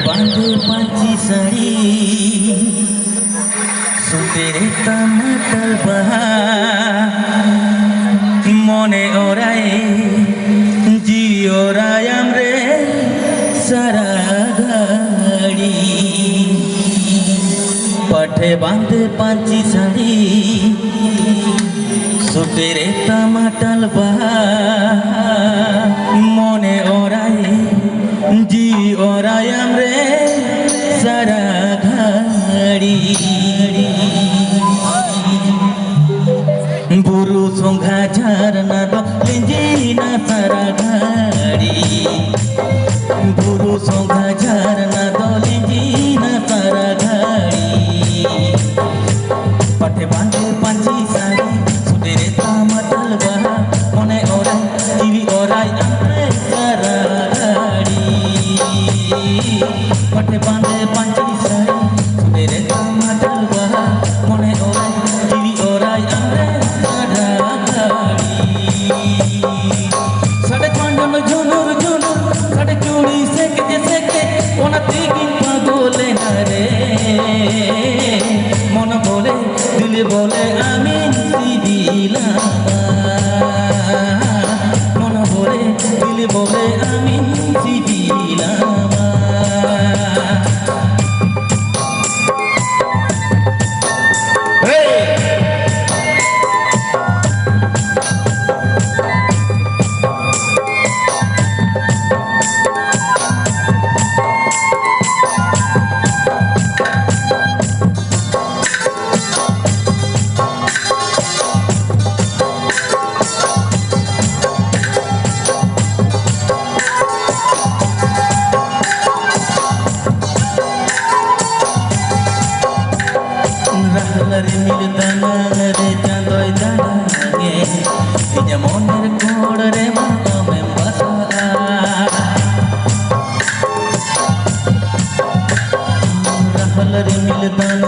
बांधे पांची साड़ी सुतेरे टमाटर बहा मने ओराए जी ओरायाम रे सारा घड़ी पठे बांधे पांची साड़ी सुतेरे टमाटर बहा मने ओराए जी ओरायाम रे सारा घड़ी बुरु सोंघा झरना दो लेंजीना सारा घड़ी बुरु सोंघा झरना दो लेंजीना सारा घड़ी पठे बांधे पांची साड़ी सुतेरे टमाटर बहा मने ओराय जीवी ओराय आमरे सारा पठे बांधे पांची साड़ी सुतेरे टमाटर बहा मने ओराय जीवी ओराय आमरे सारा घड़ी साडे पांडन झुनुर झुनुर साडे चूड़ी सेके ओना तीगिन पागले ना रे मन बोले दिल बोले आमीन सिदिला मन बोले दिल बोले आमीन सिदिला मिलदाना रे चांदोय दागे इने मोनेर कोड़ रे मामे बसा रहल रे मिलदाना